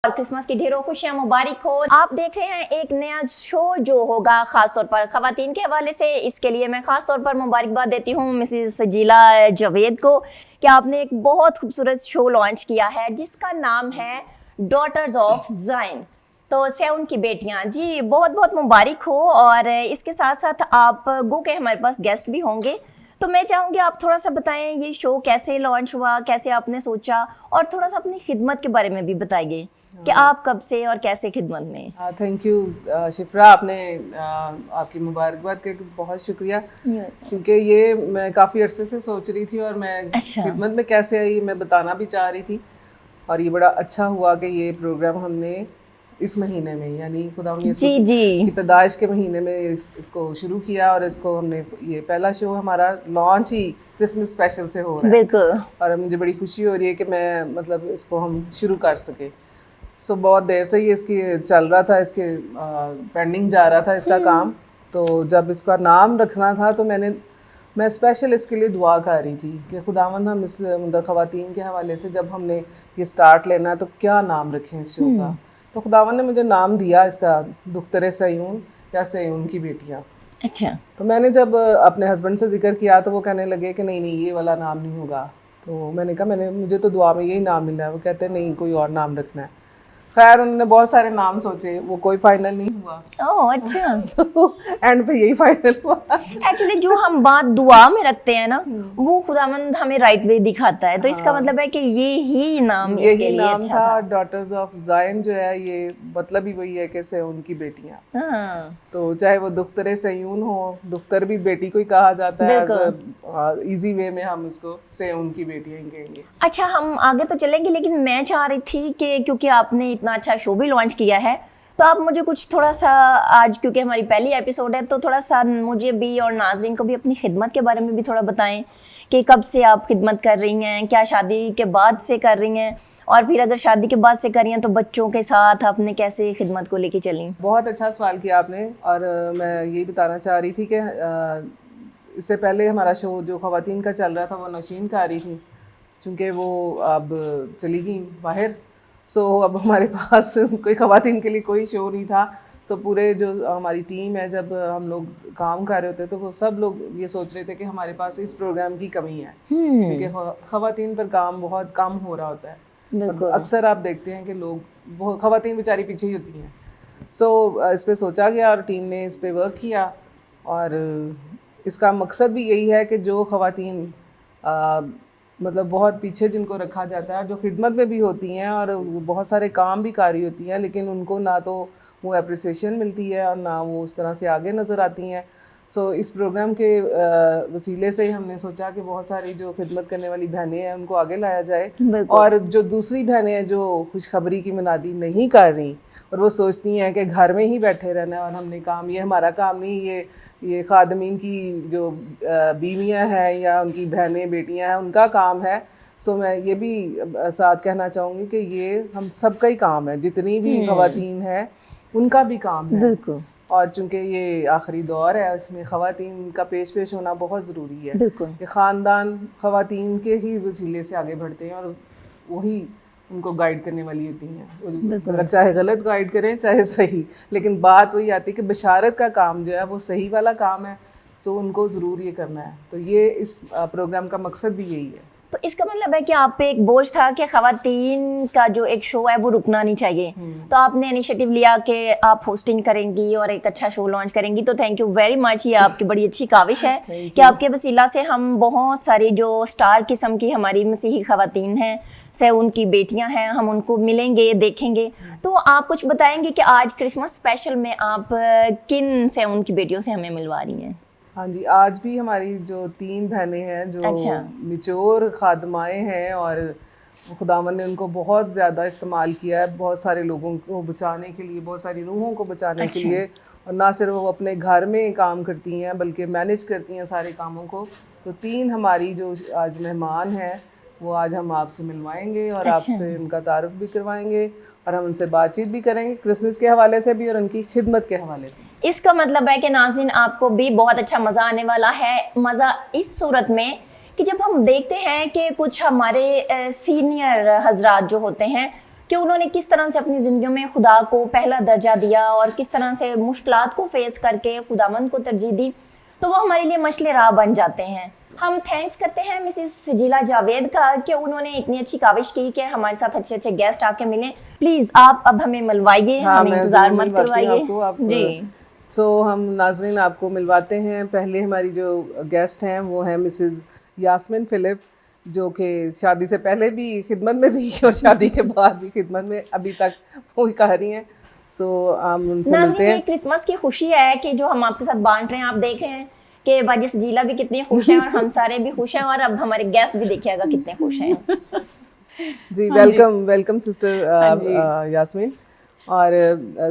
और क्रिसमस की ढेरों खुशियां मुबारक हो। आप देख रहे हैं एक नया शो जो होगा खासतौर पर खवातीन के हवाले से। इसके लिए मैं खासतौर पर मुबारकबाद देती हूँ मिसेस सजीला जावेद को कि आपने एक बहुत खूबसूरत शो लॉन्च किया है जिसका नाम है डॉटर्स ऑफ ज़ायन, तो सेउन की बेटियां। जी बहुत बहुत मुबारक हो। और इसके साथ साथ आप गो के हमारे पास गेस्ट भी होंगे, तो मैं चाहूँगी आप थोड़ा सा बताएं ये शो कैसे लॉन्च हुआ, कैसे आपने सोचा, और थोड़ा सा अपनी खिदमत के बारे में भी बताइए कि आप कब से और कैसे खिदमत में। थैंक यू शिफ्रा, आपने आपकी मुबारकबाद के बहुत शुक्रिया, क्योंकि ये मैं काफ़ी अरसे से सोच रही थी और मैं खिदमत में कैसे आई मैं बताना भी चाह रही थी। और ये बड़ा अच्छा हुआ कि ये प्रोग्राम हमने इस महीने में यानी खुदा की पैदाइश के महीने में इसको शुरू किया। और इसको हमने ये पहला शो हमारा लॉन्च ही क्रिसमस स्पेशल से हो रहा है और मुझे बड़ी खुशी हो रही है कि मैं मतलब इसको हम शुरू कर सके। सो बहुत देर से ही इसकी चल रहा था, इसके पेंडिंग जा रहा था इसका काम। तो जब इसका नाम रखना था तो मैं स्पेशल इसके लिए दुआ कर रही थी कि खुदावंद हम इस मतलब ख़वातीन के हवाले से जब हमने ये स्टार्ट लेना है तो क्या नाम रखें इस शो का। तो खुदावंद ने मुझे नाम दिया इसका दुख्तरे सयून या सयून की बेटियाँ। अच्छा। तो मैंने जब अपने हस्बैंड से जिक्र किया तो वो कहने लगे कि नहीं ये वाला नाम नहीं होगा। तो मैंने कहा मुझे तो दुआ में यही नाम मिला है। वो कहते हैं नहीं कोई और नाम रखना है। खैर उन्होंने बहुत सारे नाम सोचे, वो कोई फाइनल नहीं हुआ। ओह अच्छा। तो एंड पे यही फाइनल हुआ। एक्चुअली जो हम बात दुआ में रखते हैं ना वो खुदावंद हमें राइट वे दिखाता है। तो इसका मतलब है कि यही नाम इसके लिए नाम अच्छा था। डॉटर्स ऑफ ज़ायन जो है ये मतलब ही वही है कि सयून की बेटियां। तो चाहे वो दुख्तरे सयून हो, दुख्तर भी बेटी को ही कहा जाता है, इजी वे में हम इसको सयून की बेटियां ही कहेंगे। अच्छा हम आगे तो चलेंगे, लेकिन मैं चाह रही थी कि क्योंकि आपने इतना अच्छा शो भी लॉन्च किया है तो आप मुझे कुछ थोड़ा सा आज क्योंकि हमारी पहली एपिसोड है तो थोड़ा सा मुझे भी और नाज़रीन को भी अपनी खिदमत के बारे में भी थोड़ा बताएं कि कब से आप खिदमत कर रही हैं, क्या शादी के बाद से कर रही हैं, और फिर अगर शादी के बाद से कर रही हैं तो बच्चों के साथ आपने कैसे खिदमत को लेके चली। बहुत अच्छा सवाल किया आपने। और मैं यही बताना चाह रही थी कि इससे पहले हमारा शो जो ख़वातीन का चल रहा था वो नौशीन का आ रही थी, चूँकि वो अब चली गई बाहर। सो अब हमारे पास कोई ख़वातीन के लिए कोई शो नहीं था। सो पूरे जो हमारी टीम है जब हम लोग काम कर रहे होते तो वो सब लोग ये सोच रहे थे कि हमारे पास इस प्रोग्राम की कमी है, क्योंकि ख़वातीन पर काम बहुत कम हो रहा होता है। अक्सर आप देखते हैं कि लोग ख़वातीन बेचारी पीछे ही होती हैं। सो इस पर सोचा गया और टीम ने इस पर वर्क किया। और इसका मकसद भी यही है कि जो ख़वातीन मतलब बहुत पीछे जिनको रखा जाता है, जो खिदमत में भी होती हैं और बहुत सारे काम भी कारी होती हैं, लेकिन उनको ना तो वो अप्रिसिएशन मिलती है और ना वो उस तरह से आगे नज़र आती हैं। सो इस प्रोग्राम के वसीले से हमने सोचा कि बहुत सारी जो खिदमत करने वाली बहनें हैं उनको आगे लाया जाए। और जो दूसरी बहनें हैं जो खुशखबरी की मुनादी नहीं कर रही और वो सोचती हैं कि घर में ही बैठे रहना और हमने काम, ये हमारा काम नहीं, ये खादमीन की जो बीवियां हैं या उनकी बहनें बेटियां हैं उनका काम है। सो मैं ये भी साथ कहना चाहूँगी कि ये हम सबका ही काम है, जितनी भी ख़वातीन हैं उनका भी काम है। और चूँकि ये आखिरी दौर है इसमें ख़वातीन का पेश होना बहुत ज़रूरी है कि ख़ानदान ख़वातीन के ही वसीले से आगे बढ़ते हैं और वही उनको गाइड करने वाली होती हैं। चाहे गलत गाइड करें चाहे सही, लेकिन बात वही आती है कि बशारत का काम जो है वो सही वाला काम है। सो उनको ज़रूर ये करना है। तो ये इस प्रोग्राम का मकसद भी यही है। तो इसका मतलब है कि आप पे एक बोझ था कि ख़वातीन का जो एक शो है वो रुकना नहीं चाहिए, तो आपने इनिशिएटिव लिया कि आप होस्टिंग करेंगी और एक अच्छा शो लॉन्च करेंगी। तो थैंक यू वेरी मच, ये आपकी बड़ी अच्छी काविश है कि आपके वसीला से हम बहुत सारी जो स्टार किस्म की हमारी मसीही ख़वातीन हैं से उनकी बेटियां हैं हम उनको मिलेंगे देखेंगे। तो आप कुछ बताएंगे कि आज क्रिसमस स्पेशल में आप किन से उनकी बेटियों से हमें मिलवा रही हैं। हाँ जी, आज भी हमारी जो 3 बहनें हैं जो मिच्योर खादमाएँ हैं और खुदावन ने उनको बहुत ज़्यादा इस्तेमाल किया है बहुत सारे लोगों को बचाने के लिए, बहुत सारी रूहों को बचाने के लिए। और ना सिर्फ वो अपने घर में काम करती हैं बल्कि मैनेज करती हैं सारे कामों को। तो 3 हमारी जो आज मेहमान हैं वो आज हम आपसे मिलवाएंगे और आपसे उनका तारुफ भी करवाएंगे और हम उनसे बातचीत भी करेंगे क्रिसमस के हवाले से भी और उनकी खिदमत के हवाले से। इसका मतलब है कि नाज़रीन आपको भी बहुत अच्छा मज़ा आने वाला है। मज़ा इस सूरत में कि जब हम देखते हैं कि कुछ हमारे सीनियर हजरात जो होते हैं कि उन्होंने किस तरह से अपनी ज़िंदगी में खुदा को पहला दर्जा दिया और किस तरह से मुश्किलात को फेस करके खुदावंद को तरजीह दी, तो वो हमारे लिए मशले राह बन जाते हैं। हम थैंक्स करते हैं मिसेस सजीला जावेद का कि उन्होंने इतनी अच्छी काविश की कि हमारे साथ अच्छे अच्छे गेस्ट आके मिले। प्लीज आप अब हमें मिलवाइए, हाँ, हमें मैं इंतजार ज़रूर मत मिलवाती हूँ करवाइए। आपको। जी सो हम नाजरीन आपको मिलवाते हैं। पहले हमारी जो गेस्ट हैं वो हैं मिसेस यास्मीन फिलिप, जो कि शादी से पहले भी खिदमत में थी और शादी के बाद भी खिदमत में अभी तक वो कह रही हैं। सो हम उनसे मिलते नाज़रीन, ये हैं। क्रिसमस की खुशी है कि जो हम आपके साथ बांट रहे हैं। आप देख रहे हैं कि बाजी सजीला भी कितनी खुश है और हम सारे भी खुश हैं, और अब हमारे गेस्ट भी देखिएगा कितने खुश हैं। जी, हाँ जी। वेलकम वेलकम सिस्टर हाँ जी। यास्मीन। और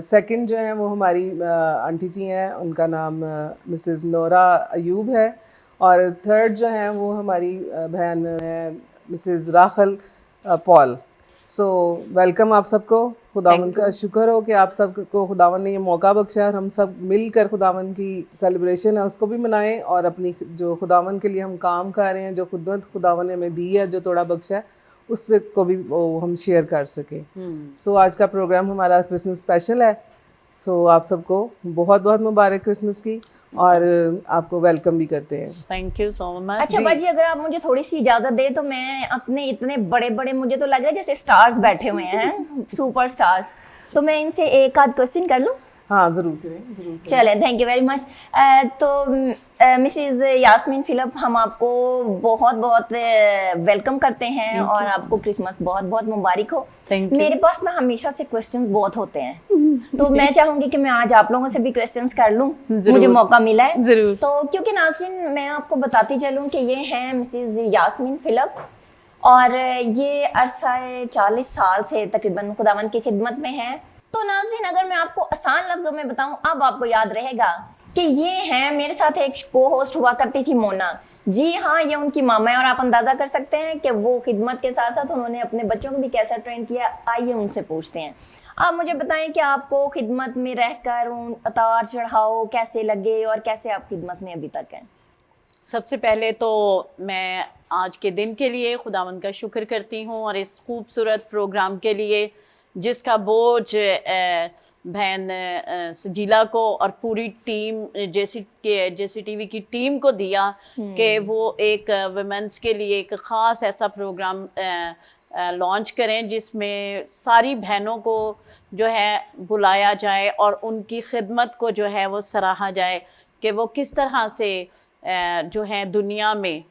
सेकंड जो हैं वो हमारी आंटी जी हैं, उनका नाम मिसेस नोरा अयूब है। और थर्ड जो हैं वो हमारी बहन है मिसेस राखल पॉल। सो वेलकम आप सबको। खुदावन का शुक्र हो कि आप सबको खुदावन ने ये मौका बख्शा और हम सब मिलकर खुदावन की सेलिब्रेशन है उसको भी मनाएं, और अपनी जो खुदावन के लिए हम काम कर रहे हैं, जो खुदमत खुदावन ने हमें दी है, जो थोड़ा बख्शा है, उस पे को भी वो हम शेयर कर सके। सो आज का प्रोग्राम हमारा क्रिसमस स्पेशल है। सो आप सबको बहुत बहुत मुबारक क्रिसमस की, और आपको वेलकम भी करते हैं। Thank you so much. अच्छा बाजी, अगर आप मुझे थोड़ी सी इजाजत दे तो मैं अपने इतने बड़े बड़े, मुझे तो लग रहा है जैसे स्टार्स बैठे हुए हैं, सुपर स्टार्स, तो मैं इनसे एक आध क्वेश्चन कर लूं? हाँ, ज़रूर करें, ज़रूर करें। चलें, थैंक यू वेरी मच। तो मिसेस यास्मीन फिलिप, हम आपको बहुत बहुत वेलकम करते हैं और आपको क्रिसमस बहुत बहुत मुबारक हो। Thank you. मेरे पास ना हमेशा से क्वेश्चंस बहुत होते हैं, तो मैं चाहूंगी कि मैं आज आप लोगों से भी क्वेश्चंस कर लूं, मुझे मौका मिला है जरूर। तो। क्योंकि नाज़रीन, मैं आपको बताती चलूं कि ये हैं मिसेस यास्मीन फिलिप, और ये अरसा 40 साल से तकरीबन खुदावंद की खिदमत में हैं। तो नाज़रीन, अगर मैं आपको आसान लफ्जों में बताऊं, अब आपको याद रहेगा कि ये हैं, मेरे साथ एक को होस्ट हुआ करती थी मोना। जी हाँ, ये उनकी मामा है, और आप अंदाजा कर सकते हैं कि वो खिदमत के साथ साथ उन्होंने अपने बच्चों को भी कैसा ट्रेन किया। आइए उनसे पूछते हैं। आप मुझे बताएं कि आपको खिदमत में रहकर उन उतार चढ़ाव कैसे लगे और कैसे आप खिदमत में अभी तक हैं? सबसे पहले तो मैं आज के दिन के लिए खुदावंद का शुक्र करती हूँ, और इस खूबसूरत प्रोग्राम के लिए जिसका बोझ बहन सजीला को और पूरी टीम जैसी टीवी की टीम को दिया कि वो एक वुमेन्स के लिए एक ख़ास ऐसा प्रोग्राम लॉन्च करें जिसमें सारी बहनों को जो है बुलाया जाए और उनकी खिदमत को जो है वो सराहा जाए कि वो किस तरह से जो है दुनिया में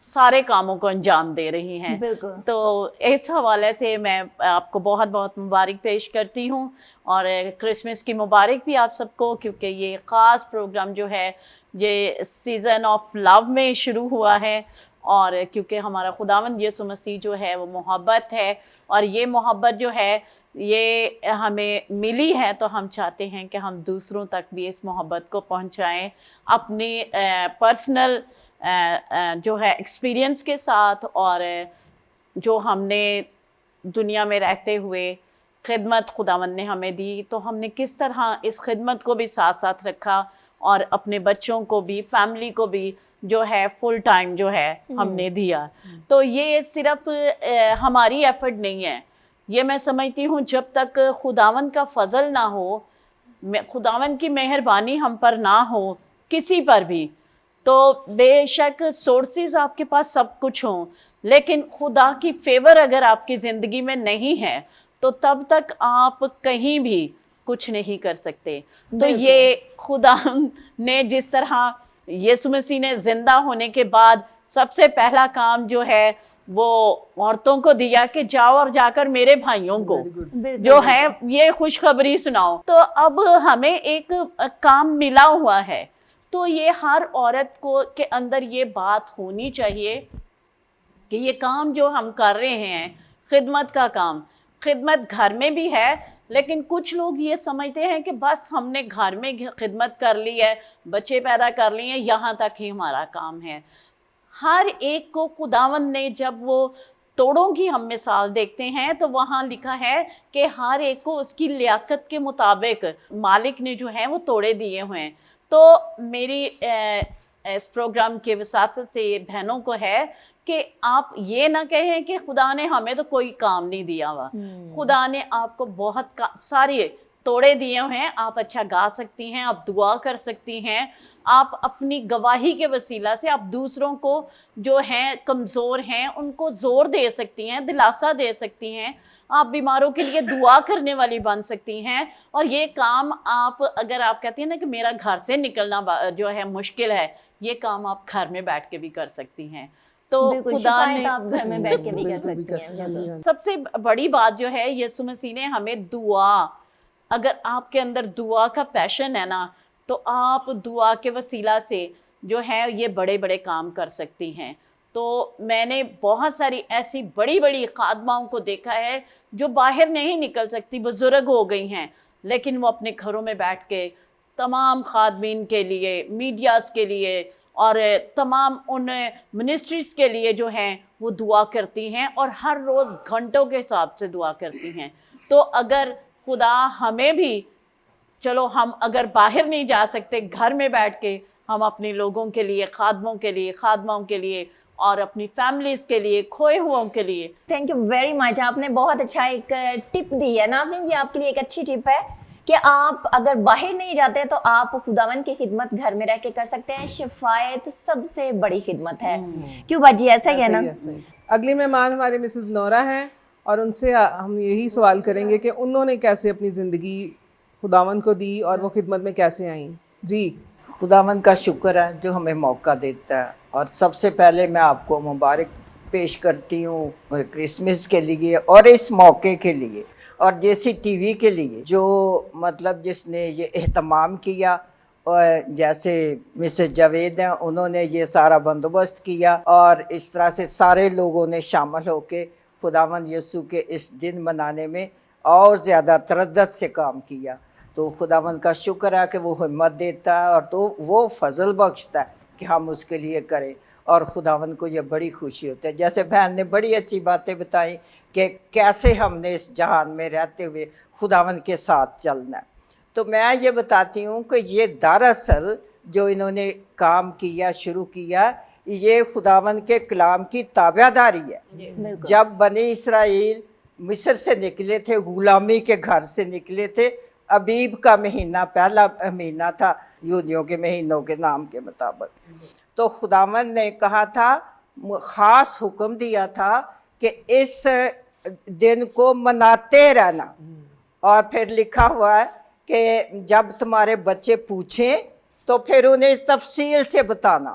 सारे कामों को अंजाम दे रही हैं। बिल्कुल। तो इस हवाले से मैं आपको बहुत बहुत मुबारक पेश करती हूँ, और क्रिसमस की मुबारक भी आप सबको, क्योंकि ये ख़ास प्रोग्राम जो है ये सीज़न ऑफ लव में शुरू हुआ है, और क्योंकि हमारा खुदावंद यीशु मसीह जो है वो मोहब्बत है, और ये मोहब्बत जो है ये हमें मिली है, तो हम चाहते हैं कि हम दूसरों तक भी इस मोहब्बत को पहुंचाएं अपनी पर्सनल जो है एक्सपीरियंस के साथ, और जो हमने दुनिया में रहते हुए खिदमत खुदावंद ने हमें दी, तो हमने किस तरह इस खिदमत को भी साथ साथ रखा, और अपने बच्चों को भी, फैमिली को भी जो है फुल टाइम जो है हमने दिया। तो ये सिर्फ हमारी एफर्ट नहीं है, ये मैं समझती हूँ जब तक खुदावंद का फजल ना हो, खुदावंद की मेहरबानी हम पर ना हो किसी पर भी, तो बेशक सोर्सेज आपके पास सब कुछ हों, लेकिन खुदा की फेवर अगर आपकी ज़िंदगी में नहीं है तो तब तक आप कहीं भी कुछ नहीं कर सकते। तो ये खुदा ने जिस तरह यीशु मसीह ने जिंदा होने के बाद सबसे पहला काम जो है वो औरतों को दिया कि जाओ और जाकर मेरे भाइयों को जो है ये खुशखबरी सुनाओ। तो अब हमें एक काम मिला हुआ है, तो ये हर औरत को के अंदर ये बात होनी चाहिए कि ये काम जो हम कर रहे हैं, खिदमत का काम, खिदमत घर में भी है, लेकिन कुछ लोग ये समझते हैं कि बस हमने घर में खिदमत कर ली है, बच्चे पैदा कर लिए हैं, यहाँ तक ही हमारा काम है। हर एक को खुदावंद ने, जब वो तोड़ों की हम मिसाल देखते हैं तो वहाँ लिखा है कि हर एक को उसकी लियाकत के मुताबिक मालिक ने जो है वो तोड़े दिए हुए हैं। तो मेरी इस प्रोग्राम के वसात से बहनों को है कि आप ये ना कहें कि खुदा ने हमें तो कोई काम नहीं दिया हुआ। खुदा ने आपको बहुत सारे तोड़े दिए हैं। आप अच्छा गा सकती हैं, आप दुआ कर सकती हैं, आप अपनी गवाही के वसीला से आप दूसरों को जो हैं कमज़ोर हैं उनको ज़ोर दे सकती हैं, दिलासा दे सकती हैं, आप बीमारों के लिए दुआ करने वाली बन सकती हैं। और ये काम आप, अगर आप कहती हैं ना कि मेरा घर से निकलना जो है मुश्किल है, ये काम आप घर में बैठ के भी कर सकती हैं। तो बिल्कुल, खुदा शिफायत ने आप घर में बैठ के भी कर बिल्कुल भी कर सकती सकते हैं। हैं। सबसे बड़ी बात जो है, यीशु मसीह ने हमें दुआ, अगर आपके अंदर दुआ का पैशन है ना, तो आप दुआ के वसीला से जो है ये बड़े बड़े काम कर सकती हैं। तो मैंने बहुत सारी ऐसी बड़ी बड़ी खादमाओं को देखा है जो बाहर नहीं निकल सकती, बुजुर्ग हो गई हैं, लेकिन वो अपने घरों में बैठ के तमाम खादमीन के लिए, मीडियाज़ के लिए और तमाम उन मिनिस्ट्रीज़ के लिए जो हैं वो दुआ करती हैं, और हर रोज़ घंटों के हिसाब से दुआ करती हैं। तो अगर खुदा हमें भी, चलो हम अगर बाहर नहीं जा सकते, घर में बैठ के हम अपने लोगों के लिए, खादमों के लिए, खादमाओं के लिए और अपनी फैमिलीज़ के लिए, खोए हुओं के लिए। थैंक यू वेरी मच, आपने बहुत अच्छा एक टिप दी है। नाज़रीन, ये आपके लिए एक अच्छी टिप है कि आप अगर बाहर नहीं जाते तो आप खुदावन की खिदमत घर में रह के कर सकते हैं। शिफायत सबसे बड़ी खिदमत है। क्यों बाजी, ऐसा ही है ना? ऐसे ही। अगली मेहमान हमारे मिसेस नोरा हैं और उनसे हम यही सवाल करेंगे कि उन्होंने कैसे अपनी ज़िंदगी खुदावन को दी और वो खिदमत में कैसे आई। जी, खुदावन का शुक्र है जो हमें मौका देता है। और सबसे पहले मैं आपको मुबारक पेश करती हूँ क्रिसमस के लिए और इस मौके के लिए, और जेसी टीवी के लिए जो मतलब जिसने ये एहतमाम किया, और जैसे मिसेस जावेद हैं उन्होंने ये सारा बंदोबस्त किया, और इस तरह से सारे लोगों ने शामिल होकर खुदावन यीशु के इस दिन मनाने में और ज़्यादा तरद्दत से काम किया। तो खुदावन का शुक्र है कि वो हिम्मत देता है और तो वो फजल बख्शता है कि हम उसके लिए करें, और खुदावन को ये बड़ी खुशी होती है। जैसे बहन ने बड़ी अच्छी बातें बताई कि कैसे हमने इस जहान में रहते हुए खुदावन के साथ चलना है। तो मैं ये बताती हूँ कि ये दरअसल जो इन्होंने काम किया, शुरू किया, ये खुदावन के कलाम की ताबेदारी है। जब बनी इसराइल मिस्र से निकले थे, गुलामी के घर से निकले थे, अबीब का महीना पहला महीना था यूनियों के महीनों के नाम के मुताबिक, तो खुदावन ने कहा था, ख़ास हुक्म दिया था कि इस दिन को मनाते रहना। और फिर लिखा हुआ है कि जब तुम्हारे बच्चे पूछें तो फिर उन्हें तफसील से बताना।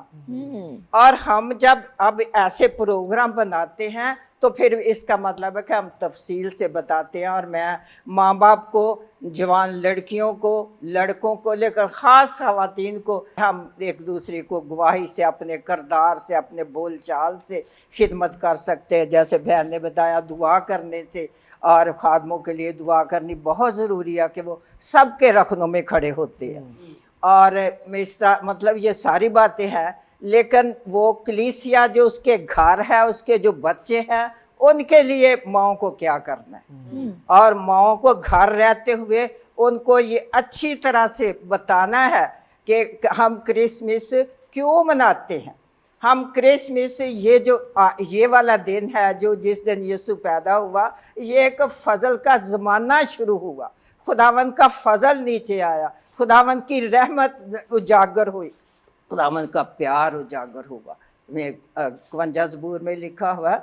और हम जब अब ऐसे प्रोग्राम बनाते हैं तो फिर इसका मतलब है कि हम तफसील से बताते हैं। और मैं माँ बाप को, जवान लड़कियों को, लड़कों को लेकर ख़ास ख़वातीन को हम एक दूसरे को गवाही से, अपने किरदार से, अपने बोल चाल से खिदमत कर सकते हैं। जैसे बहन ने बताया, दुआ करने से, और खादमों के लिए दुआ करनी बहुत ज़रूरी है कि वो सबके रखनों में खड़े होते हैं। और मतलब ये सारी बातें हैं, लेकिन वो कलीसिया जो उसके घर है, उसके जो बच्चे हैं, उनके लिए माओं को क्या करना है, और माओं को घर रहते हुए उनको ये अच्छी तरह से बताना है कि हम क्रिसमस क्यों मनाते हैं। हम क्रिसमस ये वाला दिन है जो जिस दिन यीशु पैदा हुआ, ये एक फजल का ज़माना शुरू हुआ, खुदावन का फजल नीचे आया, खुदावन की रहमत उजागर हुई, खुदावन का प्यार उजागर हुआ। में 51 ज़बूर में लिखा हुआ,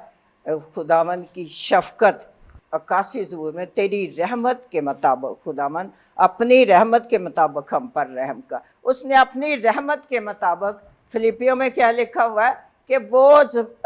खुदावन की शफ़क़त 81 ज़बूर में, तेरी रहमत के मुताबिक, खुदावन अपनी रहमत के मुताबिक हम पर रहम का। उसने अपनी रहमत के मुताबिक, फिलिपियों में क्या लिखा हुआ है कि वो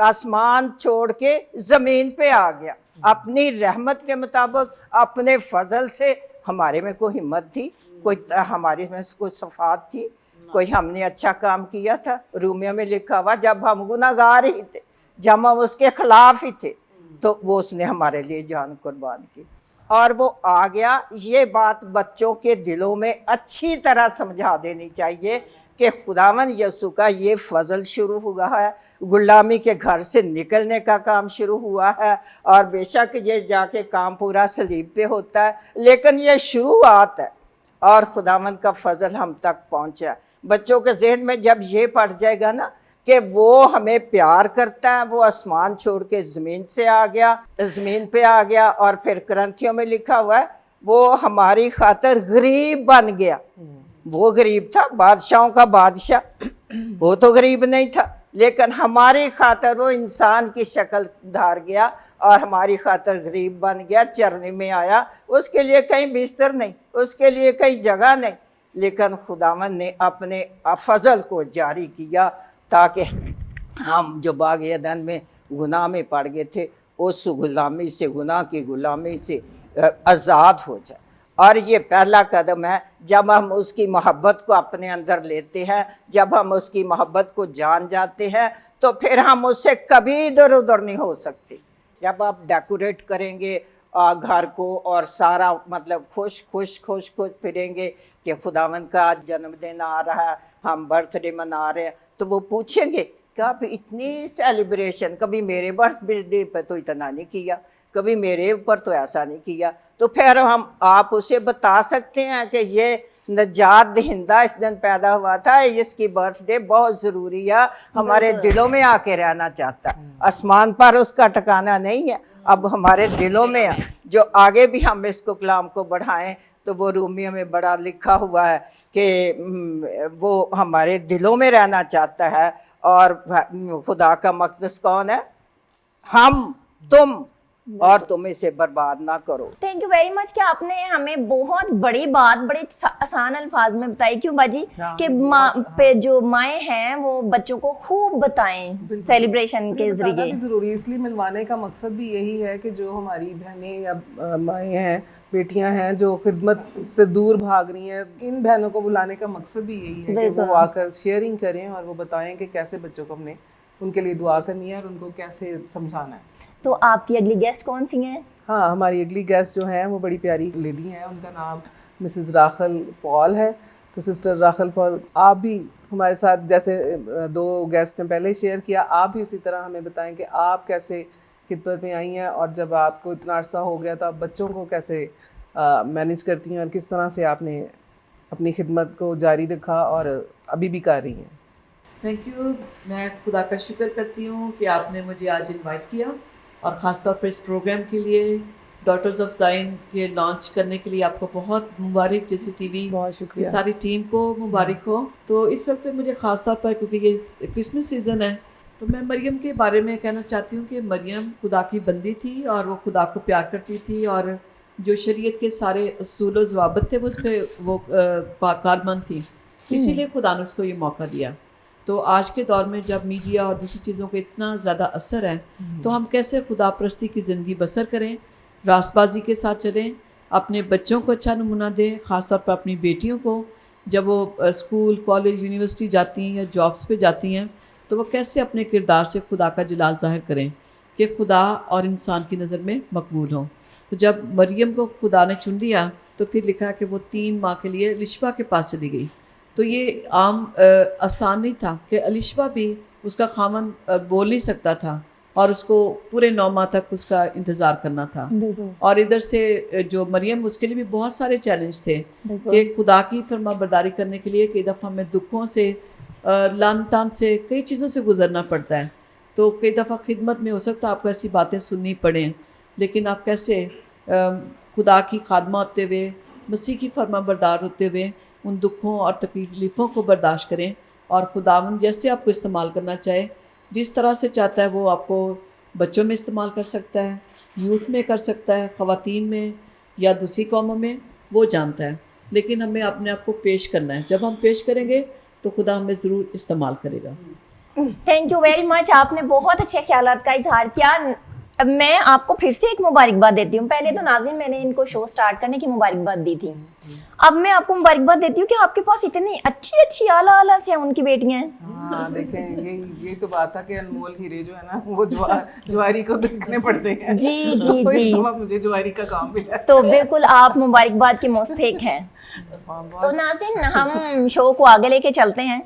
आसमान छोड़ के ज़मीन पे आ गया, अपनी रहमत के मुताबिक, अपने फजल से। हमारे में कोई हिम्मत थी, कोई हमारे में कोई सफ़ात थी, कोई हमने अच्छा काम किया था? रूमिया में लिखा हुआ, जब हम गुनाहगार ही थे, जब हम उसके खिलाफ ही थे, तो वो उसने हमारे लिए जान कुर्बान की, और वो आ गया। ये बात बच्चों के दिलों में अच्छी तरह समझा देनी चाहिए कि खुदावन यीशु का ये फजल शुरू हुआ है, गुलामी के घर से निकलने का काम शुरू हुआ है। और बेशक ये जाके काम पूरा सलीब पे होता है, लेकिन ये शुरुआत है, और खुदावन का फजल हम तक पहुँचा। बच्चों के जहन में जब ये पड़ जाएगा ना कि वो हमें प्यार करता है, वो आसमान छोड़ के ज़मीन से आ गया, ज़मीन पे आ गया, और फिर ग्रंथियों में लिखा हुआ है वो हमारी खातिर गरीब बन गया। वो गरीब था, बादशाहों का बादशाह, वो तो गरीब नहीं था, लेकिन हमारी खातिर वो इंसान की शक्ल धार गया और हमारी खातिर गरीब बन गया, चरने में आया। उसके लिए कहीं बिस्तर नहीं, उसके लिए कहीं जगह नहीं, लेकिन खुदावंद ने अपने फजल को जारी किया ताकि हम जो बाग एदन में गुनाह में पड़ गए थे उस गुलामी से, गुनाह की गुलामी से आज़ाद हो जाए। और ये पहला कदम है, जब हम उसकी मोहब्बत को अपने अंदर लेते हैं, जब हम उसकी मोहब्बत को जान जाते हैं, तो फिर हम उससे कभी इधर उधर नहीं हो सकते। जब आप डेकोरेट करेंगे घर को और सारा मतलब खुश फिरेंगे कि खुदावंद का जन्मदिन आ रहा है, हम बर्थडे मना रहे हैं, तो वो पूछेंगे कब इतनी सेलिब्रेशन, कभी मेरे बर्थडे पर तो इतना नहीं किया, कभी मेरे ऊपर तो ऐसा नहीं किया। तो फिर आप उसे बता सकते हैं कि ये नजात दहिंदा इस दिन पैदा हुआ था, इसकी बर्थडे बहुत ज़रूरी है, हमारे दिलों में आके रहना चाहता है, आसमान पर उसका ठिकाना नहीं है, अब हमारे दिलों में है। जो आगे भी हम इसको कलाम को बढ़ाएं तो वो रूमियों में बड़ा लिखा हुआ है कि वो हमारे दिलों में रहना चाहता है। और खुदा का मकदस कौन है? हम, तुम, और तुम इसे बर्बाद ना करो। थैंक यू वेरी मच कि आपने हमें बहुत बड़ी बात बड़े आसान अल्फाज में बताई। क्यों बाजी कि पे जो माएँ हैं वो बच्चों को खूब बताएं सेलिब्रेशन के जरिए। जरूरी है, इसलिए मिलवाने का मकसद भी यही है कि जो हमारी बहनें या माएँ हैं, बेटियां हैं जो खिदमत से दूर भाग रही हैं, इन बहनों को बुलाने का मकसद भी यही है कि वो आकर शेयरिंग करें और वो बताएं कि कैसे बच्चों को हमने उनके लिए दुआ करनी है और उनको कैसे समझाना है। तो आपकी अगली गेस्ट कौन सी हैं? हाँ, हमारी अगली गेस्ट जो हैं वो बड़ी प्यारी लेडी हैं, उनका नाम मिसेस राखल पॉल है। तो सिस्टर राखल पॉल, आप भी हमारे साथ, जैसे दो गेस्ट ने पहले शेयर किया, आप भी इसी तरह हमें बताएं कि आप कैसे खिदमत में आई हैं और जब आपको इतना अरसा हो गया तो आप बच्चों को कैसे मैनेज करती हैं और किस तरह से आपने अपनी खिदमत को जारी रखा और अभी भी कर रही हैं। Thank you. मैं खुदा का शुक्र करती हूँ कि आपने मुझे आज इनवाइट किया और ख़ास तौर पर इस प्रोग्राम के लिए, डॉटर्स ऑफ ज़ाइन के लॉन्च करने के लिए आपको बहुत मुबारक, जैसे टीवी बहुत शुक्रिया, सारी टीम को मुबारक हो। तो इस वक्त पे मुझे ख़ास तौर पर, क्योंकि ये क्रिसमस सीज़न है, तो मैं मरियम के बारे में कहना चाहती हूँ कि मरियम खुदा की बंदी थी और वो खुदा को प्यार करती थी और जो शरीयत के सारे असूल व ज़वाबित थे उस पर वो कारमंद थी, इसीलिए खुदा ने उसको ये मौका दिया। तो आज के दौर में जब मीडिया और दूसरी चीज़ों का इतना ज़्यादा असर है, तो हम कैसे खुदा परस्ती की ज़िंदगी बसर करें, रास्तबाजी के साथ चलें, अपने बच्चों को अच्छा नमूना दें, ख़ास तौर पर अपनी बेटियों को जब वो स्कूल, कॉलेज, यूनिवर्सिटी जाती हैं या जॉब्स पे जाती हैं, तो वो कैसे अपने किरदार से खुदा का जलाल ज़ाहिर करें कि खुदा और इंसान की नज़र में मकबूल हों। तो जब मरियम को खुदा ने चुन लिया तो फिर लिखा कि वो 3 माह के लिए अलिशबा के पास चली गई। तो ये आम आसान नहीं था कि अलिशबा भी, उसका खामन बोल नहीं सकता था और उसको पूरे 9 माह तक उसका इंतज़ार करना था। और इधर से जो मरियम, उसके लिए भी बहुत सारे चैलेंज थे कि खुदा की फरमा बरदारी करने के लिए कई दफ़ा हमें दुखों से, लान तान से, कई चीज़ों से गुजरना पड़ता है। तो कई दफ़ा खिदमत में हो सकता है आपको ऐसी बातें सुननी पड़ें, लेकिन आप कैसे खुदा की खादमा होते हुए, मसीह की फरमा बरदार होते हुए उन दुखों और तकलीफ़ों को बर्दाश्त करें और खुदावंद जैसे आपको इस्तेमाल करना चाहे, जिस तरह से चाहता है वो आपको बच्चों में इस्तेमाल कर सकता है, यूथ में कर सकता है, ख़वातीन में या दूसरी कौमों में, वो जानता है। लेकिन हमें अपने आप को पेश करना है, जब हम पेश करेंगे तो खुदा हमें ज़रूर इस्तेमाल करेगा। थैंक यू वेरी मच, आपने बहुत अच्छे ख्यालात का इजहार किया। अब मैं आपको फिर से एक मुबारकबाद देती हूँ। पहले तो नाज़रीन मैंने इनको शो स्टार्ट करने की मुबारकबाद दी थी, अब मैं आपको मुबारकबाद देती हूँ कि आपके पास इतनी अच्छी आला से उनकी बेटियां हैं। हाँ, देखें यही तो बात था कि अनमोल हीरे जो है ना वो ज्वारी को देखने पड़ते हैं। जी जी जी, मुझे ज्वारी का काम मिला, तो बिल्कुल आप मुबारकबाद के मुस्तहिक हैं। तो नाज़रीन हम शो को आगे लेके चलते हैं।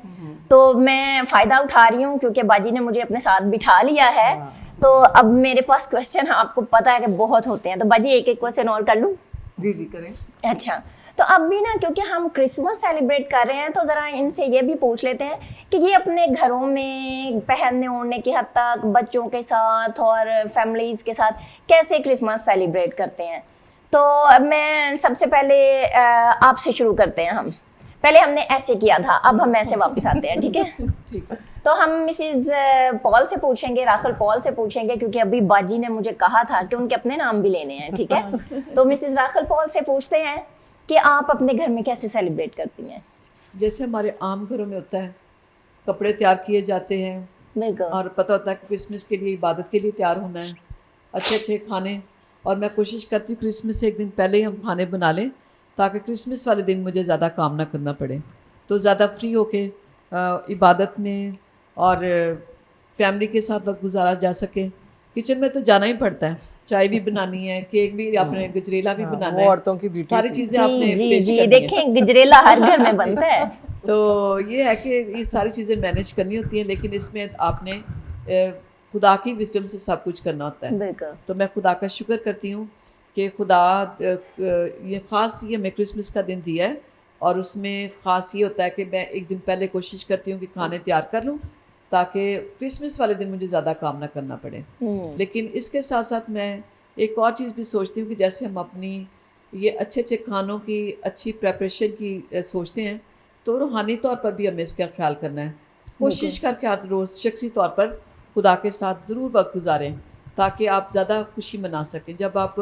तो मैं फ़ायदा उठा रही हूँ क्योंकि बाजी ने मुझे अपने साथ बिठा लिया है, तो अब मेरे पास क्वेश्चन आपको पता है कि बहुत होते हैं, तो बाजी एक क्वेश्चन और कर लूँ? जी करें। अच्छा, तो अब भी ना, क्योंकि हम क्रिसमस सेलिब्रेट कर रहे हैं, तो ज़रा इनसे ये भी पूछ लेते हैं कि ये अपने घरों में पहनने ओढ़ने की हद तक बच्चों के साथ और फैमिलीज़ के साथ कैसे क्रिसमस सेलिब्रेट करते हैं। तो अब मैं सबसे पहले आपसे शुरू करते हैं। हम पहले हमने ऐसे किया था, अब हम ऐसे वापस आते हैं, ठीक है। ठीक है। तो हम मिसेज पॉल से पूछेंगे, राखल पॉल से पूछेंगे, क्योंकि अभी बाजी ने मुझे कहा था कि उनके अपने नाम भी लेने हैं, ठीक है। तो मिसेज राखल पॉल से पूछते हैं कि आप अपने घर में कैसे सेलिब्रेट करती हैं। जैसे हमारे आम घरों में होता है, कपड़े तैयार किए जाते हैं बिल्कुल। और पता होता है कि क्रिसमस के लिए, इबादत के लिए तैयार होना है, अच्छे अच्छे खाने। और मैं कोशिश करती हूँ क्रिसमस से एक दिन पहले ही हम खाने बना लें, ताकि क्रिसमस वाले दिन मुझे ज़्यादा काम ना करना पड़े, तो ज़्यादा फ्री होके इबादत में और फैमिली के साथ वक्त गुजारा जा सके। किचन में तो जाना ही पड़ता है, चाय भी बनानी है, केक भी आपने, गजरेला भी बनाना वो है, औरतों की ड्यूटी सारी होती है। चीज़ें आपने जी पेश जी, करनी है। देखें गजरेला हर घर में बनता है। तो ये है कि ये सारी चीज़ें मैनेज करनी होती हैं, लेकिन इसमें आपने खुदा की विजडम से सब कुछ करना होता है। बिल्कुल। तो मैं खुदा का शुक्र करती हूँ कि खुदा ये ख़ास ये हमें क्रिसमस का दिन दिया है, और उसमें ख़ास ये होता है कि मैं एक दिन पहले कोशिश करती हूँ कि खाने तैयार कर लूँ, ताकि क्रिसमस वाले दिन मुझे ज़्यादा काम ना करना पड़े। लेकिन इसके साथ साथ मैं एक और चीज़ भी सोचती हूँ कि जैसे हम अपनी ये अच्छे अच्छे खानों की अच्छी प्रेपरेशन की सोचते हैं, तो रूहानी तौर पर भी हमें इसका ख्याल करना है। कोशिश करके आप रोज़ शख्सी तौर पर खुदा के साथ ज़रूर वक्त गुजारें, ताकि आप ज़्यादा खुशी मना सकें। जब आप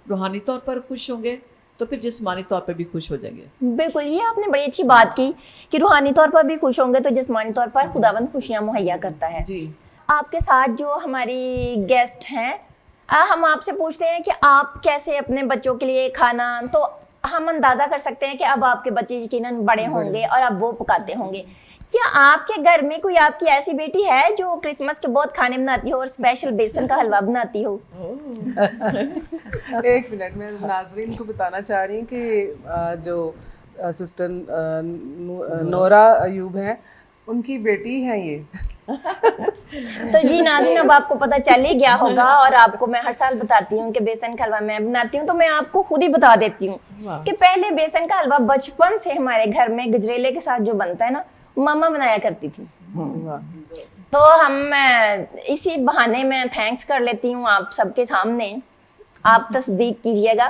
रूहानी तौर पर खुश होंगे तो फिर जिस्मानी तौर पर भी खुश हो जाएंगे। बिल्कुल, ये आपने बड़ी अच्छी बात की कि रूहानी तौर पर भी खुश होंगे तो जिस्मानी तौर पर खुदावंद खुशियाँ मुहैया करता है। जी। आपके साथ जो हमारी गेस्ट हैं, हम आपसे पूछते हैं कि आप कैसे अपने बच्चों के लिए खाना, तो हम अंदाज़ा कर सकते हैं कि अब आपके बच्चे यकीनन बड़े होंगे और अब वो पकाते होंगे। क्या आपके घर में कोई आपकी ऐसी बेटी है जो क्रिसमस के बहुत खाने बनाती हो और स्पेशल बेसन का हलवा बनाती हो? एक मिनट, मैं नाजरीन को बताना चाह रही हूँ कि जो सिस्टर नोरा अयूब है, उनकी बेटी है ये। तो जी नाज़रीन, अब आपको पता चल ही गया होगा, और आपको मैं हर साल बताती हूँ कि बेसन का हलवा मैं बनाती हूँ। तो मैं आपको खुद ही बता देती हूँ कि पहले बेसन का हलवा बचपन से हमारे घर में गजरेले के साथ जो बनता है ना, मामा बनाया करती थी। तो हम इसी बहाने में थैंक्स कर लेती हूँ आप सबके सामने, आप तस्दीक कीजिएगा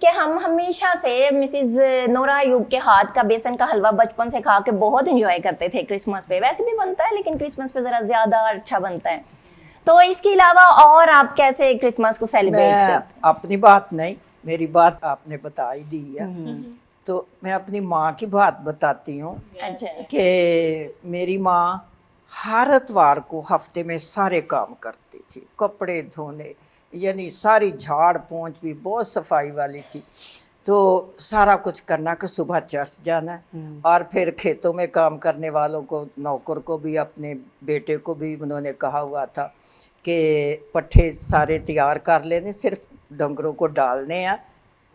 कि हम हमेशा से मिसेस नोरा अयूब के हाथ का बेसन का हलवा बचपन से खा के बहुत एंजॉय करते थे। क्रिसमस पे वैसे भी बनता है, लेकिन क्रिसमस पे ज़रा ज़्यादा अच्छा बनता है। तो इसके अलावा और आप कैसे क्रिसमस को सेलिब्रेट मैं करते? अपनी बात नहीं, मेरी बात आपने बता ही दी है, तो मैं अपनी माँ की बात बताती हूँ अच्छा। कि मेरी माँ हर इतवार को हफ्ते में सारे काम करती थी, कपड़े धोने, यानी सारी झाड़ पोंछ भी बहुत सफाई वाली थी। तो सारा कुछ करना कि सुबह चर्च जाना है, और फिर खेतों में काम करने वालों को, नौकर को भी, अपने बेटे को भी उन्होंने कहा हुआ था कि पट्ठे सारे तैयार कर लेने, सिर्फ डंगरों को डालने हैं,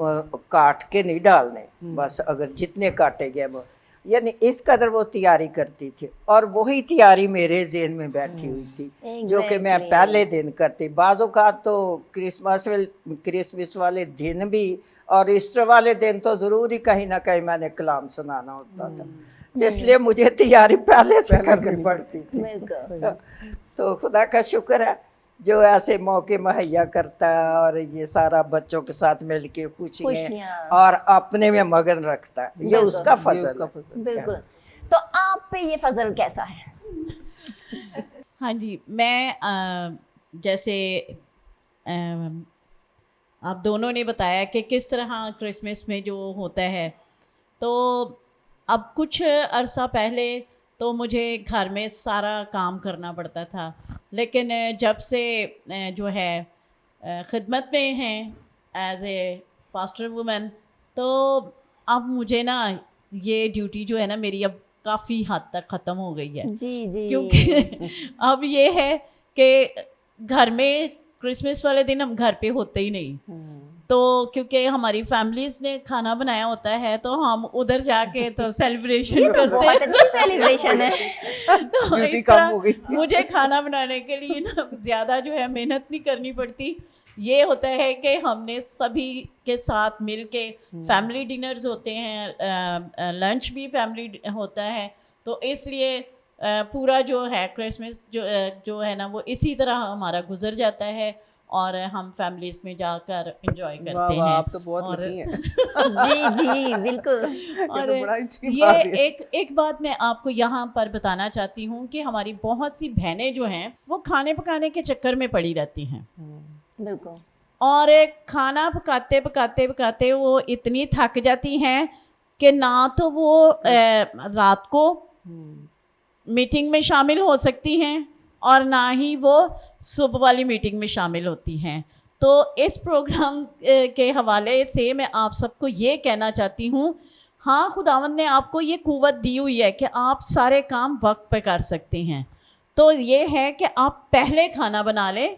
काट के नहीं डालने, बस अगर जितने काटे गए वो, यानी इस कदर वो तैयारी करती थी। और वही तैयारी मेरे ज़हन में बैठी हुई थी, जो कि मैं पहले दिन करती। बाज़ों का तो क्रिसमस वाले दिन भी और ईस्टर वाले दिन तो ज़रूर ही कहीं ना कहीं मैंने कलाम सुनाना होता था, इसलिए मुझे तैयारी पहले से करनी पड़ती थी। तो खुदा का शुक्र है जो ऐसे मौके मुहैया करता है, और ये सारा बच्चों के साथ मिल के खुशियाँ और अपने में मगन रखता है, ये उसका फजल है। बिल्कुल। तो आप पे ये फजल कैसा है? हाँ जी, मैं जैसे आप दोनों ने बताया कि किस तरह क्रिसमस में जो होता है, तो अब कुछ अरसा पहले तो मुझे घर में सारा काम करना पड़ता था, लेकिन जब से जो है खिदमत में हैं एज ए पास्टर वुमन, तो अब मुझे ना ये ड्यूटी जो है ना मेरी अब काफ़ी हद तक ख़त्म हो गई है। जी जी। क्योंकि अब ये है कि घर में क्रिसमस वाले दिन हम घर पे होते ही नहीं, तो क्योंकि हमारी फैमिलीज ने खाना बनाया होता है तो हम उधर जाके तो सेलिब्रेशन करते बहुत अच्छी सेलिब्रेशन है। तो ड्यूटी इस कम तरह हो गई। मुझे खाना बनाने के लिए ना ज़्यादा जो है मेहनत नहीं करनी पड़ती, ये होता है कि हमने सभी के साथ मिल के फैमिली डिनर्स होते हैं, लंच भी फैमिली होता है, तो इसलिए पूरा जो है क्रिसमस जो है ना वो इसी तरह हमारा गुजर जाता है और हम फैमिलीज में जाकर एंजॉय वाह करते वाह, हैं। आप तो बहुत और लकी हैं। जी जी बिल्कुल। और तो बड़ा अच्छी ये बात है। एक बात मैं आपको यहाँ पर बताना चाहती हूँ कि हमारी बहुत सी बहनें जो हैं वो खाने पकाने के चक्कर में पड़ी रहती हैं, बिल्कुल। और खाना पकाते पकाते पकाते वो इतनी थक जाती हैं कि ना तो वो रात को मीटिंग में शामिल हो सकती हैं और ना ही वो सुबह वाली मीटिंग में शामिल होती हैं। तो इस प्रोग्राम के हवाले से मैं आप सबको ये कहना चाहती हूँ, हाँ खुदावंद ने आपको ये कुव्वत दी हुई है कि आप सारे काम वक्त पे कर सकते हैं। तो ये है कि आप पहले खाना बना लें,